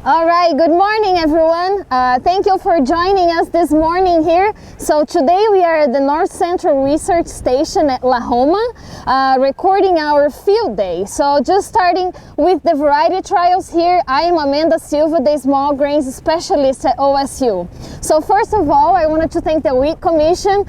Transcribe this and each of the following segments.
All right, good morning everyone. Thank you for joining us this morning here. So today we are at the North Central Research Station at Lahoma, recording our field day. So just starting with the variety trials here, I am Amanda Silva, the small grains specialist at OSU. So first of all, I wanted to thank the Wheat Commission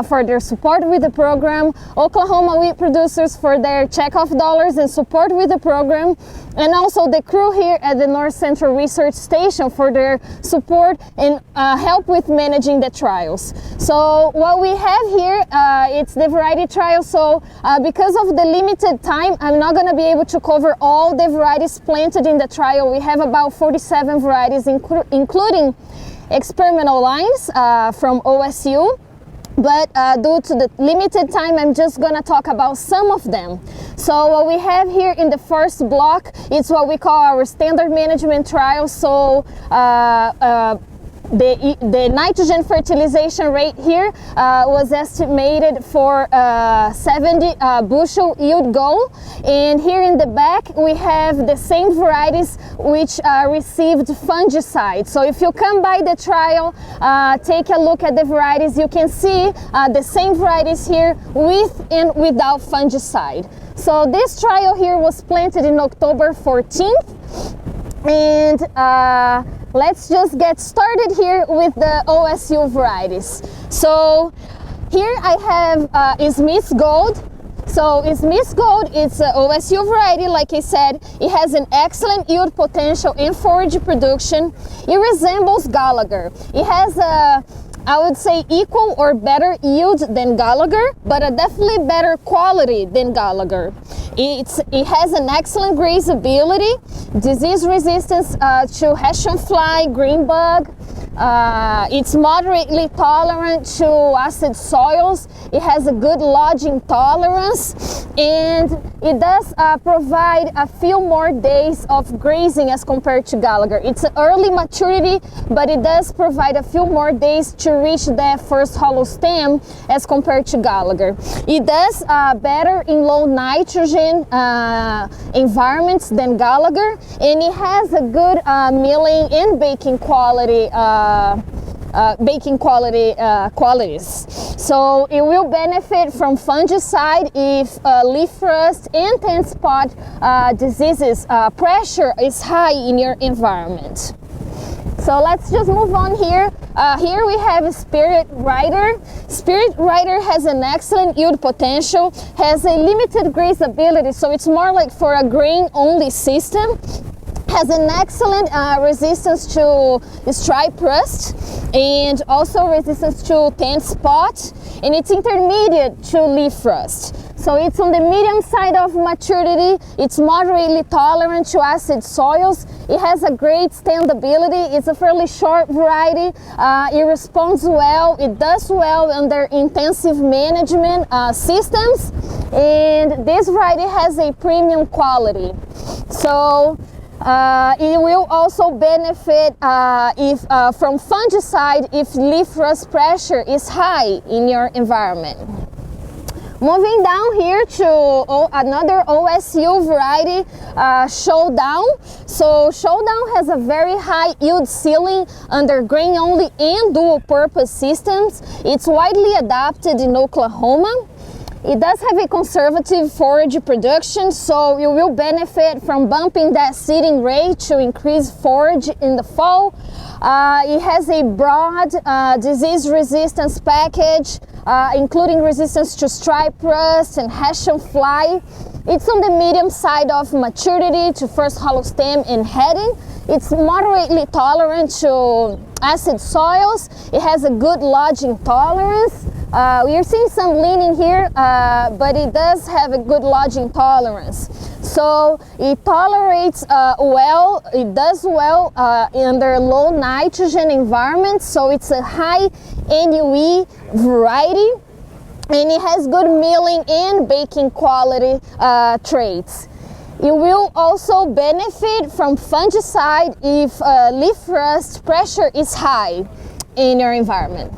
for their support with the program, Oklahoma wheat producers for their checkoff dollars and support with the program, and also the crew here at the North Central Research Station for their support and help with managing the trials. So what we have here, it's the variety trial. So because of the limited time, I'm not going to be able to cover all the varieties planted in the trial. We have about 47 varieties, including experimental lines from OSU. But due to the limited time, I'm just gonna talk about some of them. So what we have here in the first block is what we call our standard management trial. So the nitrogen fertilization rate here was estimated for 70 bushel yield goal. And here in the back, we have the same varieties which received fungicide. So if you come by the trial, take a look at the varieties, you can see the same varieties here with and without fungicide. So this trial here was planted in October 14th. And let's just get started here with the OSU varieties. So here I have Smith's Gold. So Smith's Gold, it's an OSU variety, like I said. It has an excellent yield potential and forage production. It resembles Gallagher. It has I would say equal or better yield than Gallagher, but a definitely better quality than Gallagher. It has an excellent grazability, disease resistance to Hessian fly, green bug. It's moderately tolerant to acid soils. It has a good lodging tolerance, and it does provide a few more days of grazing as compared to Gallagher. It's an early maturity, but it does provide a few more days to reach that first hollow stem as compared to Gallagher. It does better in low nitrogen environments than Gallagher, and it has a good milling and baking quality. Qualities. So it will benefit from fungicide if leaf rust and 10 spot diseases pressure is high in your environment. So let's just move on here. Here we have Spirit Rider. Spirit Rider has an excellent yield potential, has a limited grazability, so it's more like for a grain only system. Has an excellent resistance to stripe rust and also resistance to 10 spot, and it's intermediate to leaf rust. So it's on the medium side of maturity. It's moderately tolerant to acid soils. It has a great standability. It's a fairly short variety. It responds well. It does well under intensive management systems, and this variety has a premium quality. So it will also benefit from fungicide if leaf rust pressure is high in your environment. Moving down here to another OSU variety, Showdown. So Showdown has a very high yield ceiling under grain only and dual purpose systems. It's widely adopted in Oklahoma. It does have a conservative forage production, so you will benefit from bumping that seeding rate to increase forage in the fall. It has a broad disease resistance package, including resistance to stripe rust and Hessian fly. It's on the medium side of maturity to first hollow stem and heading. It's moderately tolerant to acid soils. It has a good lodging tolerance. We are seeing some leaning here, but it does have a good lodging tolerance. So it tolerates well, it does well under low nitrogen environments, so it's a high NUE variety, and it has good milling and baking quality traits. You will also benefit from fungicide if leaf rust pressure is high in your environment.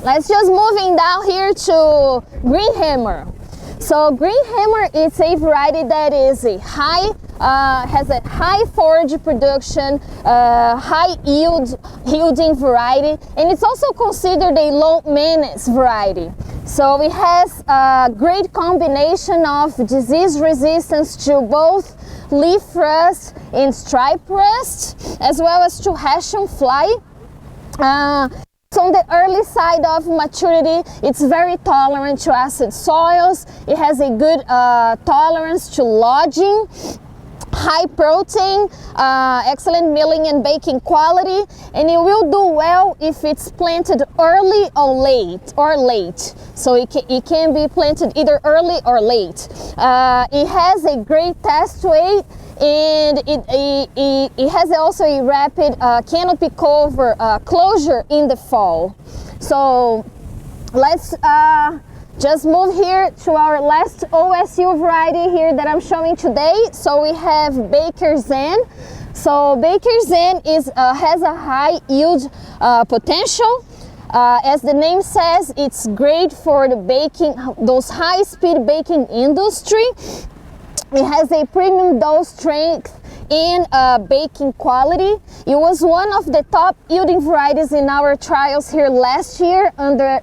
Let's just moving down here to Green Hammer. So Green Hammer is a variety that is a high has a high forage production, high yielding variety, and it's also considered a low maintenance variety. So it has a great combination of disease resistance to both leaf rust and stripe rust, as well as to Hessian fly. So on the early side of maturity, it's very tolerant to acid soils. It has a good tolerance to lodging, high protein, excellent milling and baking quality, and it will do well if it's planted early or late. So it can be planted either early or late. It has a great test weight, and it has also a rapid canopy cover closure in the fall. So let's just move here to our last OSU variety here that I'm showing today. So we have Baker Zen. So Baker Zen has a high yield potential. As the name says, it's great for the baking, those high-speed baking industry. It has a premium dough strength and baking quality. It was one of the top yielding varieties in our trials here last year under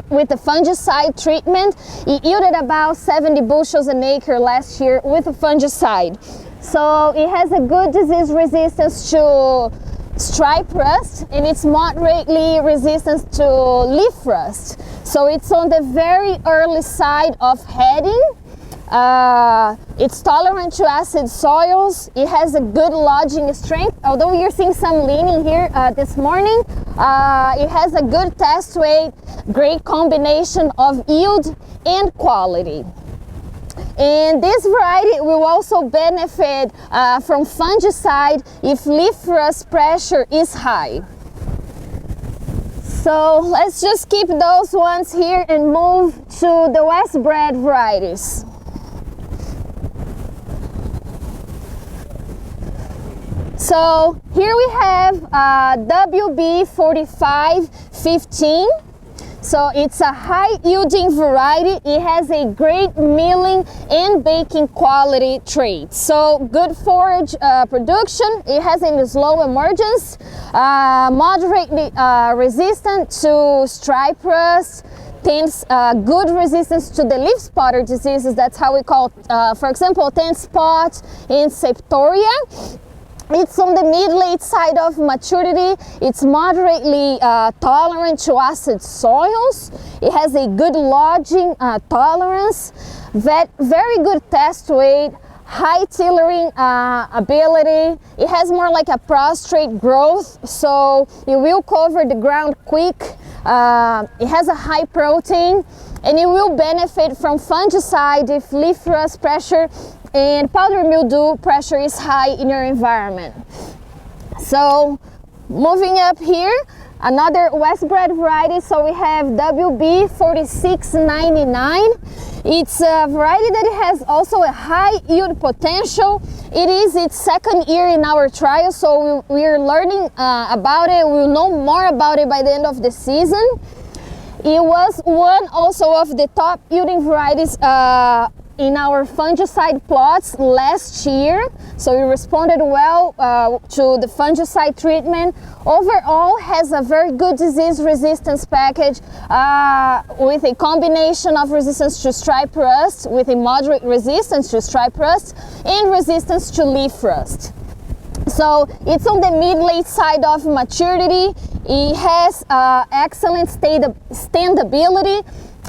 with the fungicide treatment. It yielded about 70 bushels an acre last year with a fungicide. So it has a good disease resistance to stripe rust, and it's moderately resistant to leaf rust. So it's on the very early side of heading. It's tolerant to acid soils. It has a good lodging strength. Although you're seeing some leaning here this morning, it has a good test weight, great combination of yield and quality. And this variety will also benefit from fungicide if leaf rust pressure is high. So let's just keep those ones here and move to the West bred varieties. So here we have WB 4515. So it's a high yielding variety. It has a great milling and baking quality trait. So good forage production. It has a slow emergence, moderately resistant to stripe rust, good resistance to the leaf spotter diseases. That's how we call, for example, 10 spot and septoria. It's on the mid-late side of maturity. It's moderately tolerant to acid soils. It has a good lodging tolerance, very good test weight, high tillering ability. It has more like a prostrate growth, so it will cover the ground quick. It has a high protein, and it will benefit from fungicide if leaf rust pressure and powdery mildew pressure is high in your environment. So moving up here, another West bred variety. So we have WB 4699. It's a variety that has also a high yield potential. It is its second year in our trial, so we're learning about it. We'll know more about it by the end of the season. It was one also of the top yielding varieties in our fungicide plots last year, so we responded well to the fungicide treatment. Overall, has a very good disease resistance package with a combination of resistance to stripe rust, with a moderate resistance to stripe rust and resistance to leaf rust. So it's on the mid-late side of maturity. It has excellent standability.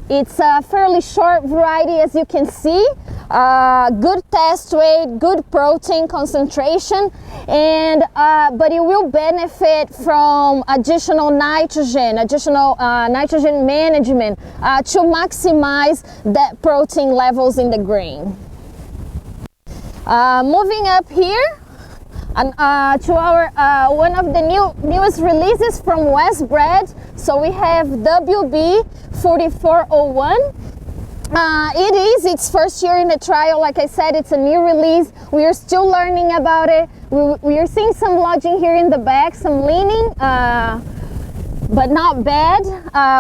It's a fairly short variety, as you can see. Good test weight, good protein concentration, and but it will benefit from additional nitrogen management to maximize the protein levels in the grain. Moving up here, to our one of the newest releases from West bred. So we have WB 4401. It is its first year in the trial. Like I said, it's a new release. We are still learning about it. We are seeing some lodging here in the back, some leaning, but not bad.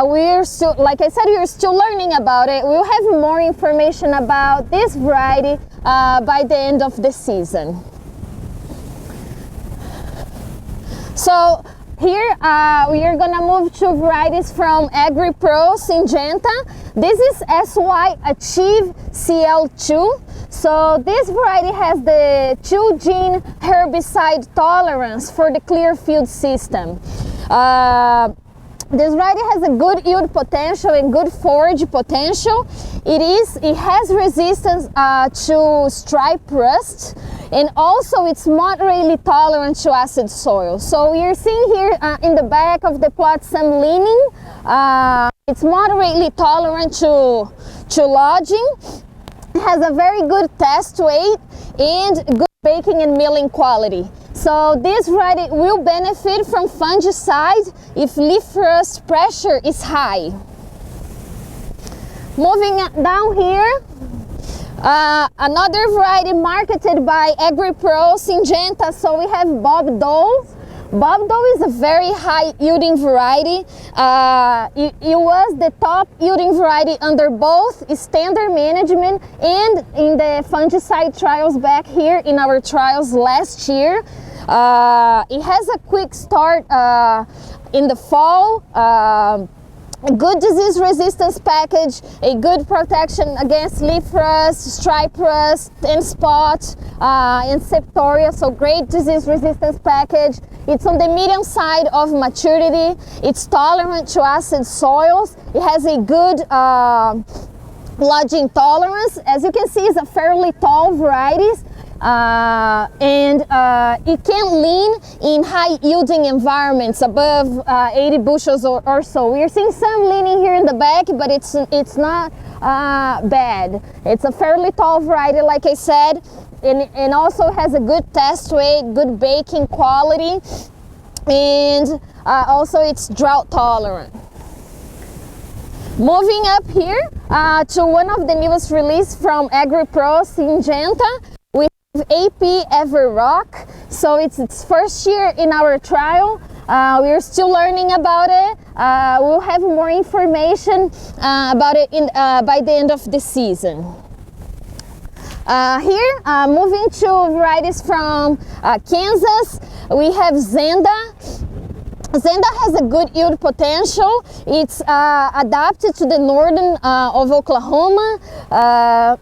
We're still, like I said, we're still learning about it. We'll have more information about this variety by the end of the season. So here we are gonna move to varieties from AgriPro Syngenta. This is SY Achieve CL2. So this variety has the 2-gene herbicide tolerance for the clear field system. This variety has a good yield potential and good forage potential. It has resistance to stripe rust, and also it's moderately tolerant to acid soil. So we are seeing here in the back of the plot some leaning. It's moderately tolerant to lodging. It has a very good test weight and good baking and milling quality. So this variety will benefit from fungicide if leaf rust pressure is high. Moving down here, another variety marketed by AgriPro Syngenta. So we have Bob Doe. Bob Doe is a very high yielding variety. It was the top yielding variety under both standard management and in the fungicide trials back here in our trials last year. It has a quick start in the fall, a good disease resistance package, a good protection against leaf rust, stripe rust, and spot, and septoria, so great disease resistance package. It's on the medium side of maturity. It's tolerant to acid soils. It has a good lodging tolerance. As you can see, it's a fairly tall variety. And it can lean in high yielding environments above 80 bushels or so. We're seeing some leaning here in the back, but it's not bad. It's a fairly tall variety, like I said, and also has a good test weight, good baking quality, and also it's drought tolerant. Moving up here to one of the newest release from AgriPro Syngenta, AP Everrock. So it's its first year in our trial. We're still learning about it. We'll have more information about it by the end of the season. Here, moving to varieties from Kansas, we have Zenda. Zenda has a good yield potential. It's adapted to the northern of Oklahoma.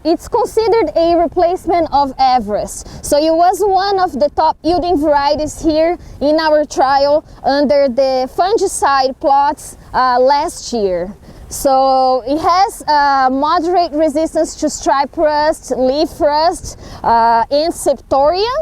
It's considered a replacement of Everest. So it was one of the top yielding varieties here in our trial under the fungicide plots last year. So it has moderate resistance to stripe rust, leaf rust, and septoria.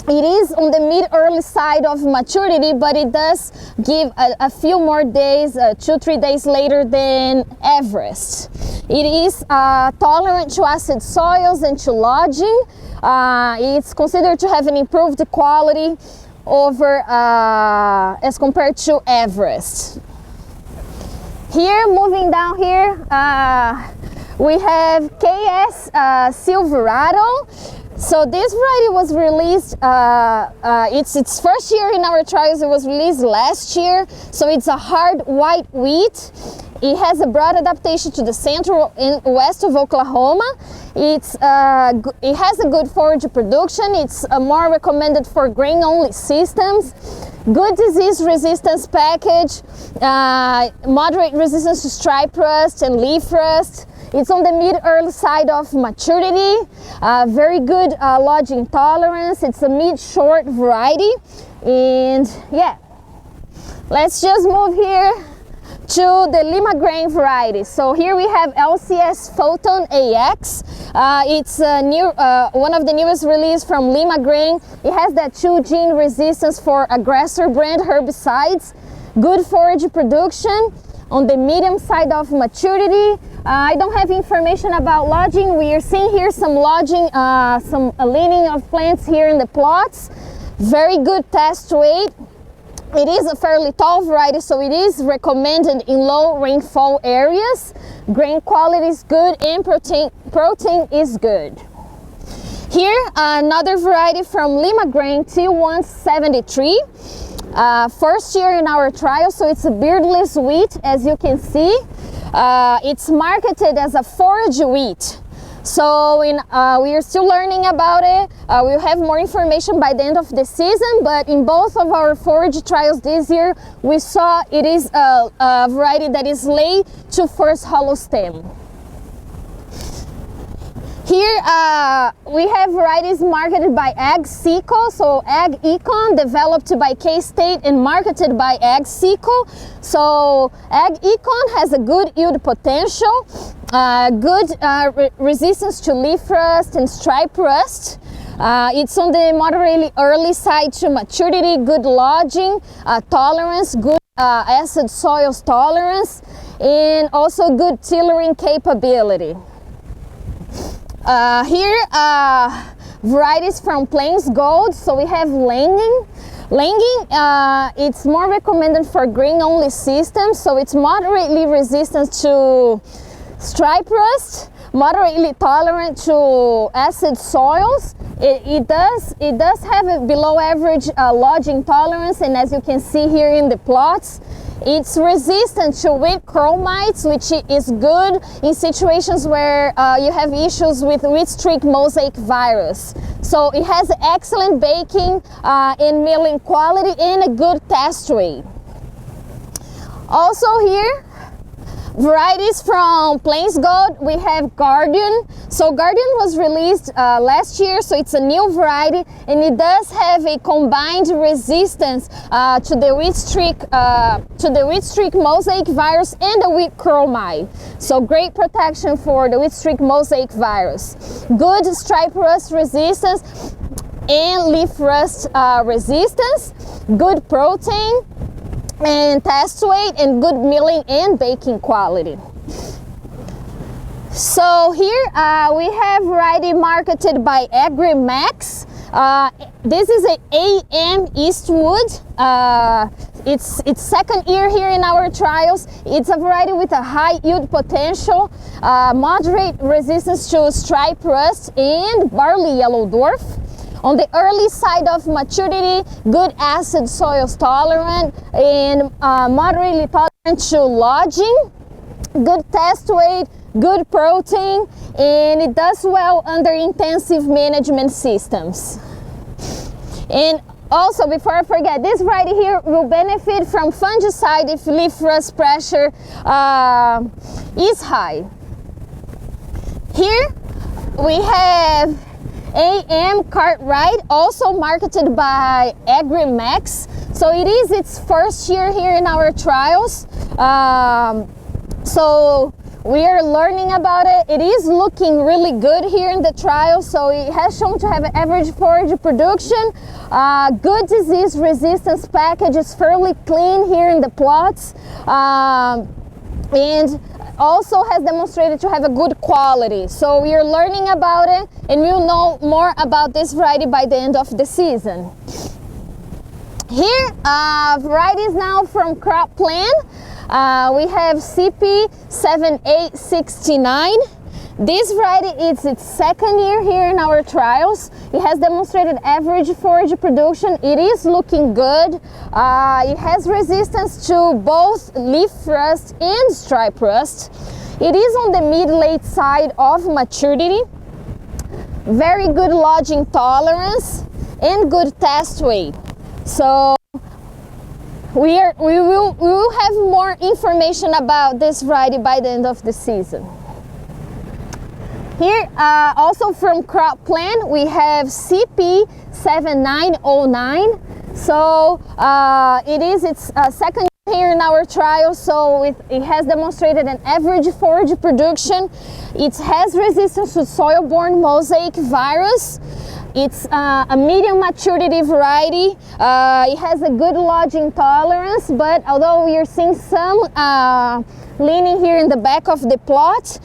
It is on the mid-early side of maturity, but it does give a few more days, 2-3 days later than Everest. It is tolerant to acid soils and to lodging. It's considered to have an improved quality over as compared to Everest. Here, moving down here, we have KS Silverado. So this variety was released, it's its first year in our trials. It was released last year. So it's a hard white wheat. It has a broad adaptation to the central and west of Oklahoma. It has a good forage production. It's more recommended for grain-only systems. Good disease resistance package, moderate resistance to stripe rust and leaf rust. It's on the mid-early side of maturity, very good lodging tolerance. It's a mid-short variety, and yeah. Let's just move here to the Lima grain variety. So here we have LCS Photon AX. It's one of the newest release from Lima grain. It has that 2-gene resistance for aggressor brand herbicides, good forage production, on the medium side of maturity. I don't have information about lodging. We are seeing here some lodging, some leaning of plants here in the plots. Very good test weight. It is a fairly tall variety, so it is recommended in low rainfall areas. Grain quality is good and protein is good. Here, another variety from Lima grain, T173. First year in our trial, so it's a beardless wheat, as you can see. It's marketed as a forage wheat. So we are still learning about it. We'll have more information by the end of the season, but in both of our forage trials this year, we saw it is a variety that is late to first hollow stem. Here we have varieties marketed by AgSeco, so Ag Econ, developed by K-State and marketed by AgSeco. So Ag Econ has a good yield potential, good resistance to leaf rust and stripe rust. It's on the moderately early side to maturity, good lodging tolerance, good acid soils tolerance, and also good tillering capability. Here, varieties from Plains Gold. So we have Langing. Langing, it's more recommended for grain-only systems, so it's moderately resistant to stripe rust, moderately tolerant to acid soils. It does have a below average lodging tolerance, and as you can see here in the plots, it's resistant to wheat curl mites, which is good in situations where you have issues with wheat streak mosaic virus. So it has excellent baking and milling quality and a good test weight. Also here, varieties from Plains Gold, we have Guardian. So Guardian was released last year, so it's a new variety, and it does have a combined resistance to the wheat streak mosaic virus and the wheat curl mite. So great protection for the wheat streak mosaic virus. Good stripe rust resistance and leaf rust resistance. Good protein and test weight, and good milling and baking quality. So here we have variety marketed by AgriMax. This is a AM Eastwood. It's second year here in our trials. It's a variety with a high yield potential, moderate resistance to stripe rust and barley yellow dwarf. On the early side of maturity, good acid soils tolerant and moderately tolerant to lodging, good test weight, good protein, and it does well under intensive management systems. And also, before I forget, this variety here will benefit from fungicide if leaf rust pressure is high. Here we have AM Cartwright, also marketed by AgriMax. So it is its first year here in our trials. So we are learning about it. It is looking really good here in the trial. So it has shown to have an average forage production, good disease resistance package, is fairly clean here in the plots, and also has demonstrated to have a good quality. So we are learning about it, and we'll know more about this variety by the end of the season. Here, varieties now from Crop Plan. We have CP7869. This variety is its second year here in our trials. It has demonstrated average forage production. It is looking good. It has resistance to both leaf rust and stripe rust. It is on the mid-late side of maturity. Very good lodging tolerance and good test weight. So we will have more information about this variety by the end of the season. Here, also from Crop Plan, we have CP7909. So it is its second year here in our trial, so it has demonstrated an average forage production. It has resistance to soil-borne mosaic virus. It's a medium maturity variety. It has a good lodging tolerance, but although we are seeing some leaning here in the back of the plot,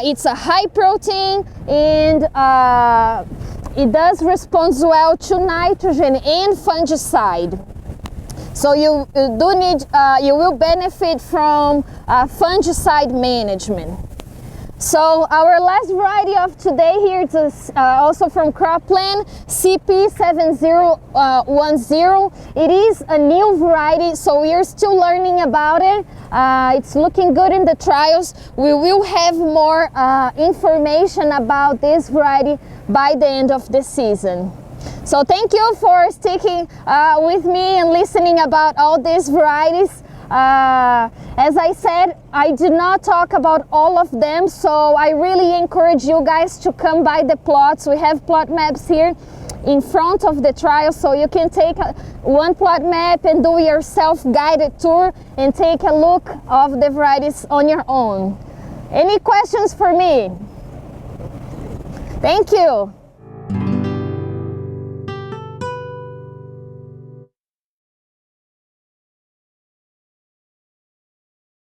it's a high protein, and it does respond well to nitrogen and fungicide. So you do need, you will benefit from fungicide management. So our last variety of today here is also from Cropland, CP7010. It is a new variety, so we are still learning about it. It's looking good in the trials. We will have more information about this variety by the end of the season. So thank you for sticking with me and listening about all these varieties. As I said, I did not talk about all of them, so I really encourage you guys to come by the plots. We have plot maps here in front of the trial, so you can take one plot map and do your self-guided tour and take a look of the varieties on your own. Any questions for me? Thank you.